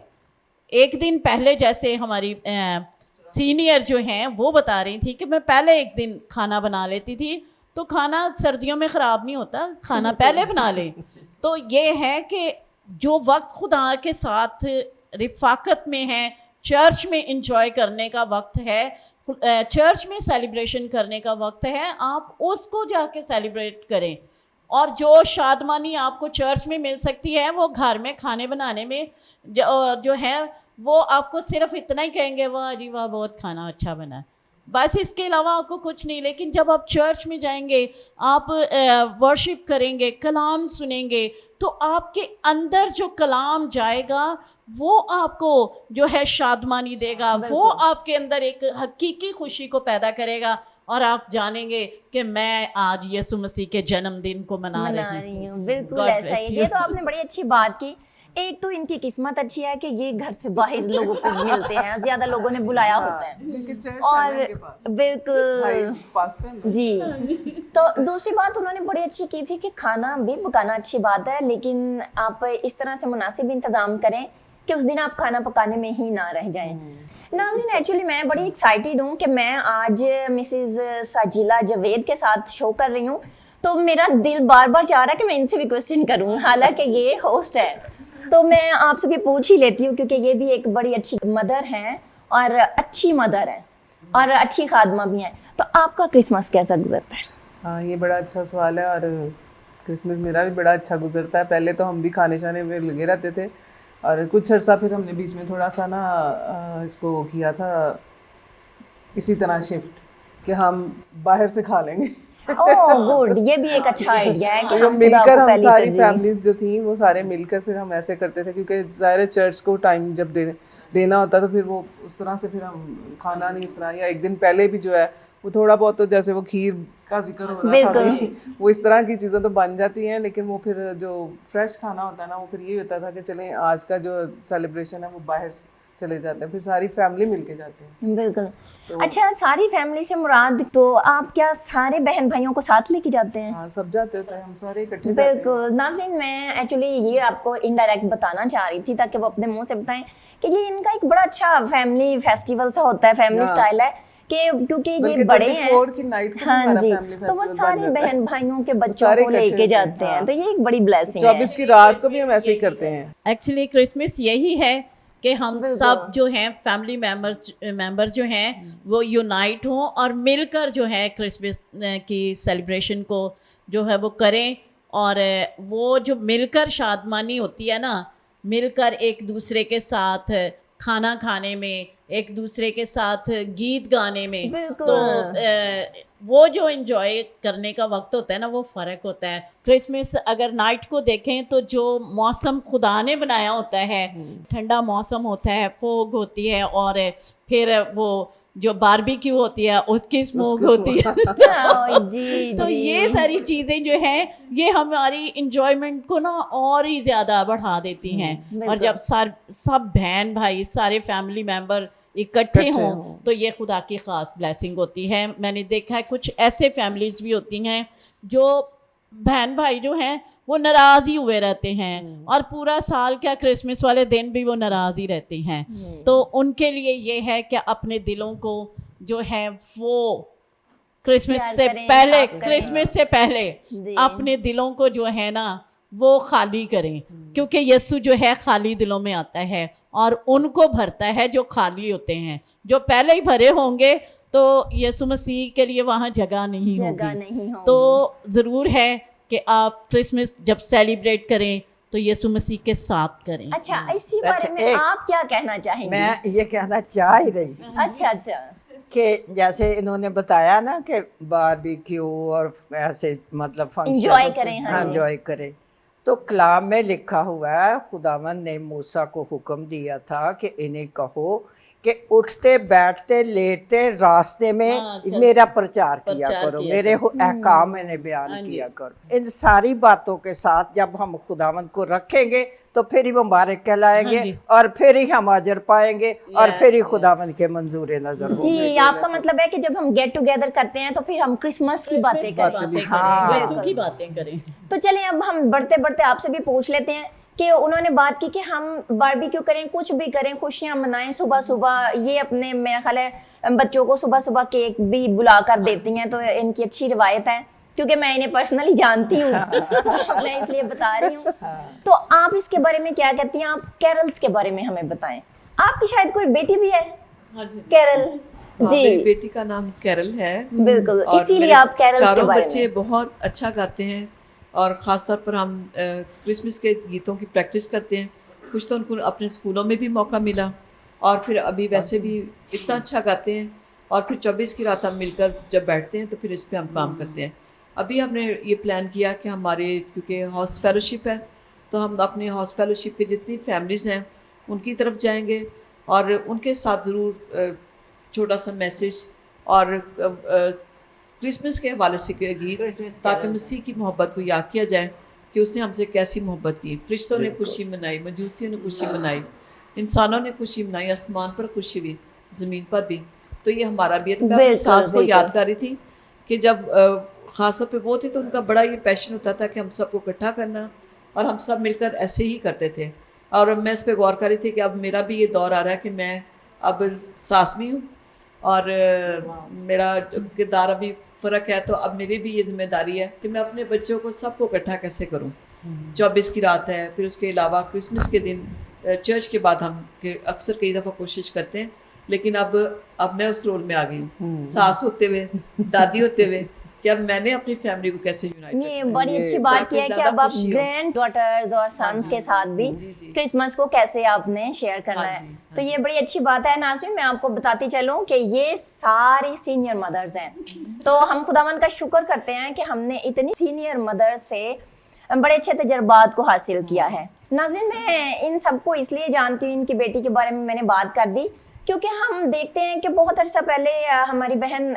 एक दिन पहले, जैसे हमारी सीनियर जो हैं वो बता रही थी कि मैं पहले एक दिन खाना बना लेती थी, तो खाना सर्दियों में ख़राब नहीं होता, खाना पहले बना लें। तो ये है कि जो वक्त खुदा के साथ रिफाकत में है, चर्च में इंजॉय करने का वक्त है, चर्च में सेलिब्रेशन करने का वक्त है, आप उसको जाके सेलिब्रेट करें। और जो शादमानी आपको चर्च में मिल सकती है वो घर में खाने बनाने में जो है वो आपको सिर्फ इतना ही कहेंगे, वाह जी वाह बहुत खाना अच्छा बना, बस इसके अलावा आपको कुछ नहीं। लेकिन जब आप चर्च में जाएंगे, आप वर्शिप करेंगे, कलाम सुनेंगे, तो आपके अंदर जो कलाम जाएगा वो आपको जो है शादमानी देगा, वो आपके अंदर एक हकीकी खुशी को पैदा करेगा और आप जानेंगे कि मैं आज यीशु मसीह के जन्मदिन को मना रही हूँ। बिल्कुल God ऐसा bless ही। you. ये तो आपने बड़ी अच्छी बात की। एक तो इनकी किस्मत अच्छी है कि ये घर से बाहर लोगों को मिलते हैं, ज्यादा लोगों ने बुलाया होता है। क्योंकि चर्च और है ना इनके पास। भाई बिल्कुल फास्टर ना। जी। तो दूसरी बात उन्होंने बड़ी अच्छी की थी कि खाना भी पकाना अच्छी बात है, लेकिन आप इस तरह से मुनासिब इंतजाम करें कि उस दिन आप खाना पकाने में ही ना रह जाएं। नाज़रीन, एक्चुअली मैं बड़ी एक्साइटेड हूँ कि मैं आज मिसेस साजिला जावेद के साथ शो कर रही हूँ, तो मेरा दिल बार बार चाह रहा है कि मैं इनसे भी क्वेश्चन करूँ, हालांकि ये होस्ट है। तो मैं आपसे भी पूछ ही लेती हूँ क्योंकि ये भी एक बड़ी अच्छी मदर हैं और अच्छी मदर है और अच्छी खादमा भी हैं। तो आपका क्रिसमस कैसा गुजरता है? हाँ, ये बड़ा अच्छा सवाल है। और क्रिसमस मेरा भी बड़ा अच्छा गुजरता है। पहले तो हम भी खाने शाने में लगे रहते थे और कुछ अर्सा फिर हमने बीच में थोड़ा सा ना इसको किया था इसी तरह शिफ्ट कि हम बाहर से खा लेंगे। ओह गुड, ये भी एक अच्छा आइडिया है कि तो हम मिलकर खुदा को हम पहली सारी तरजीह। फैमिलीज जो थी वो सारे मिलकर फिर हम ऐसे करते थे, क्योंकि ज़ाहिर है चर्च को टाइम जब देना होता तो फिर वो उस तरह से फिर हम खाना नहीं इस तरह, या एक दिन पहले भी जो है वो थोड़ा बहुत, तो जैसे वो खीर का जिक्र हो रहा था अभी, वो इस तरह की चीज़ें तो बन जाती हैं। लेकिन वो फिर जो फ्रेश खाना होता है ना, वो फिर ये होता था कि चलें आज का जो सेलिब्रेशन है वो बाहर से चले जाते हैं, फिर सारी फैमिली मिलके जाते हैं। बिल्कुल। अच्छा, सारी फैमिली से मुराद, तो आप क्या सारे बहन भाइयों को साथ लेके जाते हैं? हाँ, सब जाते थे, हम सारे इकट्ठे जाते हैं। बिल्कुल। नाज़रीन, मैं एक्चुअली ये आपको इनडायरेक्ट बताना चाह रही थी ताकि वो अपने मुंह से बताएं कि ये इनका एक बड़ा अच्छा फैमिली फेस्टिवल सा होता है, फैमिली स्टाइल है कि क्योंकि ये बड़े हैं। 24 की नाइट को हाँ हमारा जी, फैमिली तो वो फेस्टिवल सारे बन जाता है। बहन भाइयों के बच्चों सारे को इकट्ठे लेके होते हैं, जाते हैं, हाँ। तो ये एक बड़ी ब्लेसिंग है। 24 की रात को भी हम ऐसे ही करते हैं। एक्चुअली क्रिसमस यही है कि हम सब जो हैं फैमिली मेंबर्स जो हैं वो यूनाइट हों और मिलकर जो है क्रिसमस की सेलिब्रेशन को जो है वो करें। और वो जो मिलकर शादमानी होती है ना, मिलकर एक दूसरे के साथ खाना खाने में, एक दूसरे के साथ गीत गाने में, बिल्कुल। तो वो जो एंजॉय करने का वक्त होता है ना, वो फ़र्क होता है। क्रिसमस अगर नाइट को देखें तो जो मौसम खुदा ने बनाया होता है, ठंडा मौसम होता है, फोग होती है और फिर वो जो बारबेक्यू होती है उसकी स्मोक होती है। जी, तो जी। ये सारी चीज़ें जो हैं ये हमारी इंजॉयमेंट को ना और ही ज़्यादा बढ़ा देती हैं। और जब सब बहन भाई सारे फैमिली मेम्बर इकट्ठे हों तो ये खुदा की ख़ास ब्लेसिंग होती है। मैंने देखा है कुछ ऐसे फैमिलीज भी होती हैं जो बहन भाई जो हैं वो नाराज़ ही हुए रहते हैं और पूरा साल क्या क्रिसमस वाले दिन भी वो नाराज़ ही रहते हैं। तो उनके लिए ये है कि अपने दिलों को जो है वो क्रिसमस प्यार से करें, पहले साफ करें। क्रिसमस से पहले जी। अपने दिलों को जो है ना वो खाली करें, क्योंकि यीशु जो है खाली दिलों में आता है और उनको भरता है जो खाली होते हैं। जो पहले ही भरे होंगे तो यीशु मसीह के लिए वहाँ जगह नहीं जगह होगी। नहीं होगी। तो ज़रूर है कि आप क्रिसमस जब सेलिब्रेट करें तो यीशु मसीह के साथ करें। अच्छा, इसी बारे अच्छा, में एक- आप क्या कहना चाहेंगे? मैं ये कहना चाह ही रही अच्छा अच्छा। कि जैसे इन्होंने बताया ना कि बारबेक्यू और ऐसे मतलब फंक्शन Enjoy करें, हाँ जी। एंजॉय करें, तो कलाम में लिखा हुआ है खुदावन ने मूसा को हुक्म दिया था कि इन्हें कहो कि उठते बैठते लेटते रास्ते में हाँ, चल- मेरा प्रचार किया प्रचार करो, किया मेरे अहकाम मैंने बयान हाँ जी। किया करो। इन सारी बातों के साथ जब हम खुदावन को रखेंगे तो फिर ही मुबारक कहलाएंगे हाँ जी। और फिर ही हम अजर पाएंगे और Yes, फिर ही खुदावन के मंजूर नजर होंगे। जी, आपका मतलब है कि जब हम गेट टुगेदर करते हैं तो फिर हम क्रिसमस की बातें करें। हाँ। यीशु की बातें करें। तो चलिए अब हम बढ़ते बढ़ते आपसे भी पूछ लेते हैं कि उन्होंने बात की कि हम बारबेक्यू करें, कुछ भी करें, खुशियां मनाएं सुबह सुबह। ये अपने मेरा ख्याल है बच्चों को सुबह सुबह केक भी बुला कर देती हैं, तो इनकी अच्छी रिवायत है क्योंकि मैं इन्हें पर्सनली जानती हूँ तो मैं इसलिए बता रही हूँ। तो आप इसके बारे में क्या कहती हैं? आप कैरल्स के बारे में हमें बताएं। आपकी शायद कोई बेटी भी है हाँ जी। कैरल हाँ, मेरी जी? बेटी का नाम कैरल है। बिल्कुल, और इसीलिए मेरे आप कैरल्स के चारों बारे बच्चे में। बहुत अच्छा गाते हैं और ख़ास तौर पर हम क्रिसमस के गीतों की प्रैक्टिस करते हैं। कुछ तो उनको अपने स्कूलों में भी मौका मिला और फिर अभी वैसे भी इतना अच्छा गाते हैं। और फिर 24 की रात हम मिलकर जब बैठते हैं तो फिर इस पे हम काम करते हैं। अभी हमने ये प्लान किया कि हमारे क्योंकि हाउस फेलोशिप है तो हम अपने हाउस फेलोशिप के जितनी फैमिलीज़ हैं उनकी तरफ जाएंगे और उनके साथ ज़रूर छोटा सा मैसेज और क्रिसमस के हवाले से गीत, ताकि मसीह की मोहब्बत को याद किया जाए कि उसने हमसे कैसी मोहब्बत की। फरिश्तों ने खुशी मनाई, मजूसियों ने खुशी मनाई, इंसानों ने खुशी मनाई, आसमान पर खुशी हुई, ज़मीन पर भी। तो ये हमारा भी है। तो मैं अपनी बिल्कुल, सास को बिल्कुल। याद कर रही थी कि जब ख़ास तौर पे वो थे तो उनका बड़ा ये पैशन होता था कि हम सबको इकट्ठा करना और हम सब मिलकर ऐसे ही करते थे। और मैं इस पर गौर कर रही थी कि अब मेरा भी ये दौर आ रहा है कि मैं अब सास भी हूँ और मेरा जो किरदार अभी फ़र्क है, तो अब मेरी भी ये जिम्मेदारी है कि मैं अपने बच्चों को सबको इकट्ठा कैसे करूँ। 24 की रात है, फिर उसके अलावा क्रिसमस के दिन चर्च के बाद हम अक्सर कई दफ़ा कोशिश करते हैं, लेकिन अब मैं उस रोल में आ गई हूँ, सास होते हुए, दादी होते हुए, कि अब मैंने अपनी फैमिली को कैसे यूनाइट ये बड़ी अच्छी बात की है कि अब आप ग्रैंड डॉटर्स और सन्स के साथ भी जी, जी। क्रिसमस को कैसे आपने शेयर करना हाँ है। जी, हाँ तो ये बड़ी अच्छी बात है। नाज़रीन, मैं आपको बताती चलूं कि ये सारी सीनियर मदर्स हैं। तो हम खुदावंद का शुक्र करते हैं कि हमने इतनी सीनियर मदर्स से बड़े अच्छे तजर्बात को हासिल किया है। नाज़रीन, मैं इन सबको इसलिए जानती हूँ, इनकी बेटी के बारे में मैंने बात कर दी क्योंकि हम देखते हैं कि बहुत अर्सा पहले हमारी बहन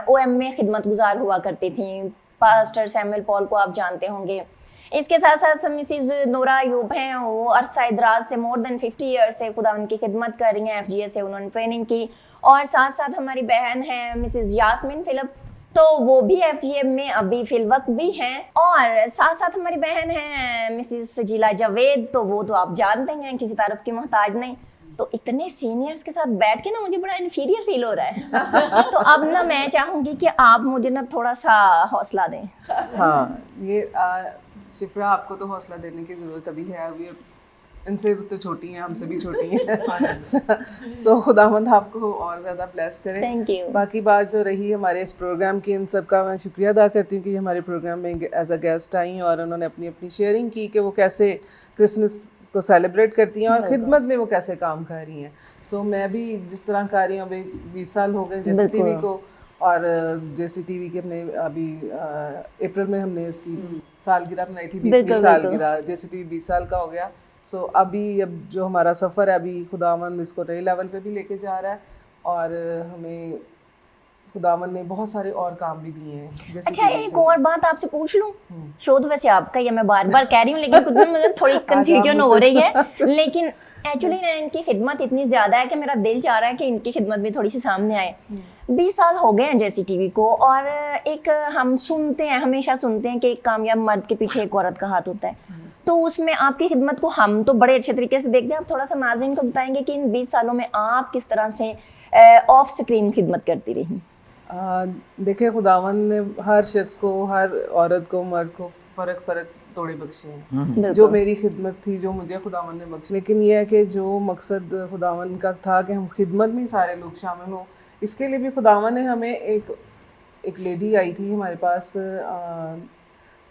OM में खिदमत गुजार हुआ करती थी। पास्टर सैमुअल पॉल को आप जानते होंगे। इसके साथ साथ मिसिज नोरा अयूब हैं, वो अरसा दराज से मोर देन 50 ईयर्स से खुदा उनकी खिदमत कर रही हैं। FGA से उन्होंने ट्रेनिंग की। और साथ साथ हमारी बहन है मिसिज यास्मीन फिलिप, तो वो भी FGA में अभी फिलवक्त भी हैं। और साथ साथ हमारी बहन है मिसिज सजीला जावेद, तो वो तो आप जानते हैं, किसी तारुफ की मोहताज नहीं। तो इतने सीनियर्स के साथ बैठ के ना मुझे बड़ा इन्फीरियर फील हो रहा है तो अब ना मैं चाहूंगी कि आप मुझे ना थोड़ा सा हौसला दें। हाँ, ये शिफ्रा, आपको तो हौसला देने की ज़रूरत अभी है। अभी इनसे तो छोटी हैं, हमसे भी छोटी हैं सो खुदावंद आपको और ज़्यादा ब्लेस करें। Thank you. बाकी बात जो रही हमारे इस प्रोग्राम की, इन सब का मैं शुक्रिया अदा करती हूँ कि हमारे प्रोग्राम में एज अ गेस्ट आई और उन्होंने अपनी अपनी शेयरिंग की कि वो कैसे क्रिसमस को सेलिब्रेट करती हैं और खिदमत में वो कैसे काम कर रही हैं। सो मैं भी जिस तरह कर रही हूँ, अभी 20 साल हो गए JCTV को, और JCTV के अपने अभी अप्रैल में हमने इसकी सालगिरह बनाई थी, 20वीं सालगिरह। JCTV 20 साल का हो गया। सो अभी अब जो हमारा सफ़र है, अभी खुदावन इसको नए लेवल पे भी लेके जा रहा है और हमें खुदावन ने बहुत सारे और काम भी दिए हैं। जैसे अच्छा, एक और बात आपसे पूछ लूं। शो तो वैसे आपका ही है, मैं बार बार कह रही हूँ, लेकिन खुद में मुझे थोड़ी कंफ्यूजन हो रही है। लेकिन एक्चुअली ना इनकी खिदमत इतनी ज़्यादा है कि मेरा दिल चाह रहा है कि इनकी खिदमत भी थोड़ी सी सामने आए। 20 साल हो गए हैं JCTV को, और एक हम सुनते हैं, हमेशा सुनते हैं कि एक कामयाब मर्द के पीछे एक औरत का हाथ होता है। तो उसमें आपकी खिदमत को हम तो बड़े अच्छे तरीके से देखते हैं। आप थोड़ा सा नाज़रीन को बताएंगे कि इन 20 सालों में आप किस तरह से ऑफ स्क्रीन खिदमत करती रही? देखिए, खुदावन ने हर शख्स को, हर औरत को, मर्द को फ़र्क तोड़े बख्शे हैं, बिल्कुल। जो मेरी खिदमत थी, जो मुझे खुदावन ने बख्शी। लेकिन ये है कि जो मकसद खुदावन का था कि हम खिदमत में सारे लोग शामिल हों, इसके लिए भी खुदावन ने हमें एक लेडी आई थी हमारे पास,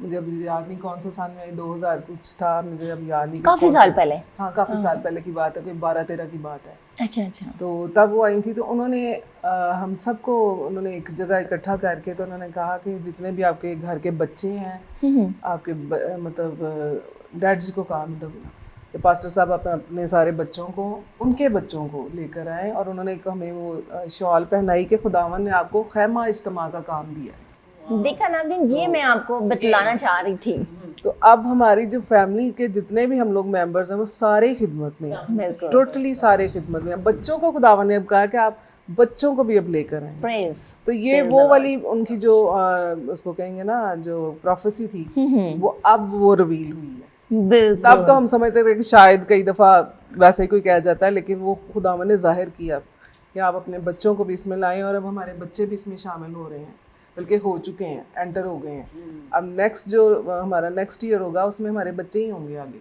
मुझे अब याद नहीं कौन सा साल में आई, 2000 कुछ था, मुझे अब याद नहीं। काफी साल पहले। हाँ, काफ़ी साल पहले की बात है, कोई 12-13 की बात है। अच्छा अच्छा। तो तब वो आई थी, तो उन्होंने हम सबको उन्होंने एक जगह इकट्ठा करके, तो उन्होंने कहा कि जितने भी आपके घर के बच्चे हैं, आपके मतलब डैड जी को कहा, मतलब कि पास्टर साहब अपने सारे बच्चों को, उनके बच्चों को लेकर आए, और उन्होंने एक हमें वो शॉल पहनाई कि खुदावन ने आपको खैमा इज्तिमा का काम दिया है। देखा नाज़रीन, ये मैं आपको बतलाना चाह रही थी। तो अब हमारी जो फैमिली के जितने भी हम लोग मेंबर्स हैं वो सारे खिदमत में हैं, बिल्कुल। टोटली सारे खिदमत में हैं। बच्चों को खुदावन ने अब कहा कि आप बच्चों को भी अब लेकर आए। प्रेज। तो ये वो वाली उनकी जो उसको कहेंगे ना, जो प्रोफेसी थी, वो अब वो रिवील हुई है। बिल्कुल। तब तो हम समझते थे कि शायद कई दफ़ा वैसे ही कोई कह जाता है, लेकिन वो खुदावन ने जाहिर किया कि आप अपने बच्चों को भी इसमें लाएं, और अब हमारे बच्चे भी इसमें शामिल हो रहे हैं, बल्कि हो चुके हैं, एंटर हो गए हैं। अब नेक्स्ट जो हमारा नेक्स्ट ईयर होगा उसमें हमारे बच्चे ही होंगे आगे।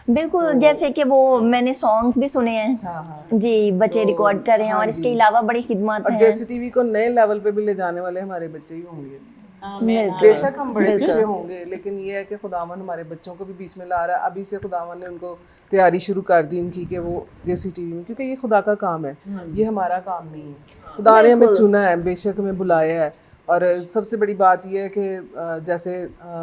बिल्कुल, जैसे कि वो मैंने सॉन्ग्स भी सुने हैं। हाँ हाँ। जी, बच्चे रिकॉर्ड कर रहे हैं, और इसके अलावा बड़ी खिदमत और है। जैसे टीवी को नए लेवल पे भी ले जाने वाले हमारे बच्चे ही होंगे। आमीन। बेशक हम बड़े पीछे होंगे, लेकिन ये है कि खुदावन हमारे बच्चों को भी बीच में ला रहा है। अभी से खुदावन ने उनको तैयारी शुरू कर दी उनकी कि वो जैसी टीवी में, क्योंकि ये खुदा का काम है, ये हमारा काम नहीं है। खुदा ने हमें चुना है, बेशक हमें बुलाया है। और सबसे बड़ी बात यह है कि जैसे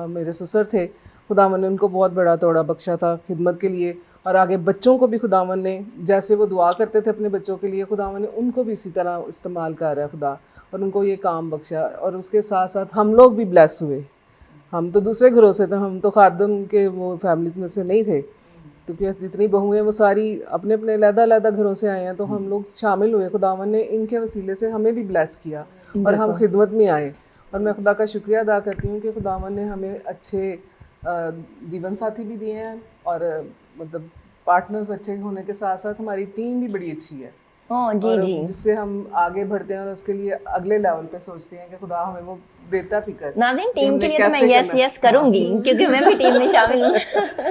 मेरे ससुर थे, खुदावन ने उनको बहुत बड़ा तोड़ा बख्शा था खिदमत के लिए, और आगे बच्चों को भी खुदावन ने, जैसे वो दुआ करते थे अपने बच्चों के लिए, खुदावन ने उनको भी इसी तरह इस्तेमाल कर रहा है खुदा, और उनको ये काम बख्शा। और उसके साथ साथ हम लोग भी ब्लेस हुए। हम तो दूसरे घरों से थे, हम तो खादम के वो फैमिलीज में से नहीं थे, तो क्या जितनी बहुएं वो सारी अपने अपने अलग-अलग घरों से आए हैं, तो हम लोग शामिल हुए। खुदावन ने इनके वसीले से हमें भी ब्लेस किया और हम खिदमत में आए। और मैं खुदा का शुक्रिया अदा करती हूँ कि खुदावन ने हमें अच्छे जीवन साथी भी दिए हैं, और मतलब पार्टनर्स अच्छे होने के साथ साथ हमारी टीम भी बड़ी अच्छी है। ओह जी और जी। जिससे हम आगे बढ़ते हैं और उसके लिए अगले लेवल पे सोचते हैं कि खुदा हमें वो देता फिक्र। नाज़रीन, टीम हमने के लिए तो मैं कैसे यस करना है। यस करूंगी, क्योंकि मैं भी टीम में शामिल हूँ।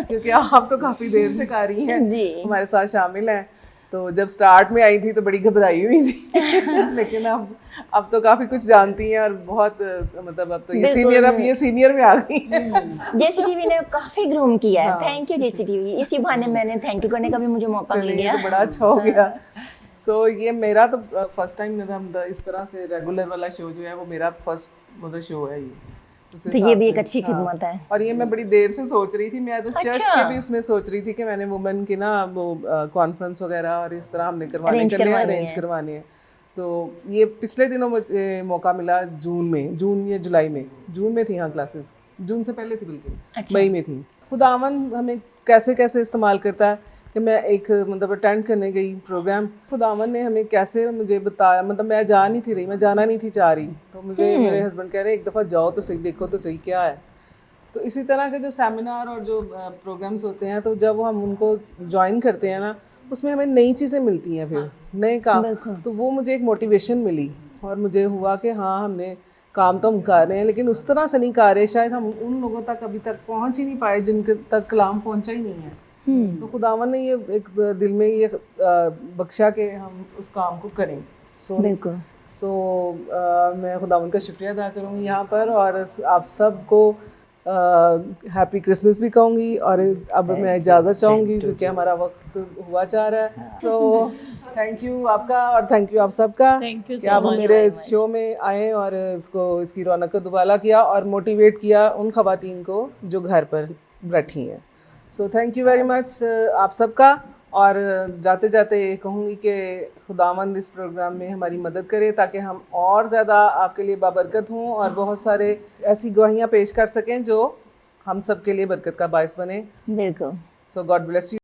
क्योंकि आप तो काफ़ी देर से कर रही हैं, जी। हमारे साथ शामिल हैं। तो जब स्टार्ट में आई थी तो बड़ी घबराई हुई थी लेकिन अब तो काफ़ी कुछ जानती हैं, और बहुत मतलब अब तो ये सीनियर, अब ये सीनियर में आ गई हैं। जेसीटीवी ने काफी ग्रूम किया है। Thank you JCTV. इसी बहाने मैंने थैंक यू करने का भी मुझे मौका मिल चलिए, गया। ये तो बड़ा अच्छा हो गया। सो ये मेरा तो फर्स्ट टाइम, मेरा इस तरह से रेगुलर वाला शो जो है वो मेरा फर्स्ट मतलब शो है ये। उस तो ये हिसाब भी एक से, अच्छी खिदमत है। और ये मैं बड़ी देर से सोच रही थी, मैं तो चर्च अच्छा। के भी उसमें सोच रही थी कि मैंने वुमेन की ना वो कॉन्फ्रेंस वगैरह और इस तरह हमने Arrange अरेंज करवाने हैं। तो ये पिछले दिनों मुझे मौका मिला, जून या जुलाई में, जून में थी हाँ क्लासेस, जून से पहले थी बल्कि मई में थी। खुदावन हमें कैसे कैसे इस्तेमाल करता है कि मैं एक मतलब अटेंड करने गई प्रोग्राम, खुदावन ने हमें कैसे मुझे बताया, मतलब मैं जा नहीं थी रही, मैं जाना नहीं थी चाह रही, तो मुझे मेरे हस्बैंड कह रहे एक दफ़ा जाओ तो सही, देखो तो सही क्या है। तो इसी तरह के जो सेमिनार और जो प्रोग्राम्स होते हैं, तो जब हम उनको ज्वाइन करते हैं ना, उसमें हमें नई चीज़ें मिलती हैं, फिर नए काम, तो वो मुझे एक मोटिवेशन मिली, और मुझे हुआ कि हाँ हमने काम तो हम कर रहे हैं, लेकिन उस तरह से नहीं कर रहे, शायद हम उन लोगों तक अभी तक पहुँच ही नहीं पाए जिनके तक कलाम पहुँचा ही नहीं है। तो खुदावन ने ये एक दिल में ये बख्शा के हम उस काम को करें। बिल्कुल। मैं खुदावन का शुक्रिया अदा करूँगी यहाँ पर, और आप सबको हैप्पी क्रिसमस भी कहूँगी, और अब मैं इजाज़त चाहूँगी क्योंकि हमारा वक्त हुआ जा रहा है। तो थैंक यू आपका, और थैंक यू आप सबका Thank you कि so आप much. मेरे इस शो में आए और इसकी रौनक को दुबाला किया और मोटिवेट किया उन खवातीन को जो घर पर बैठी हैं। So thank you very much आप सबका। और जाते जाते कहूँगी कि खुदावंद इस प्रोग्राम में हमारी मदद करे ताकि हम और ज़्यादा आपके लिए बाबरकत हों और बहुत सारे ऐसी गवाहियाँ पेश कर सकें जो हम सब के लिए बरकत का बायस बने। बिल्कुल। सो गॉड ब्लेस यू।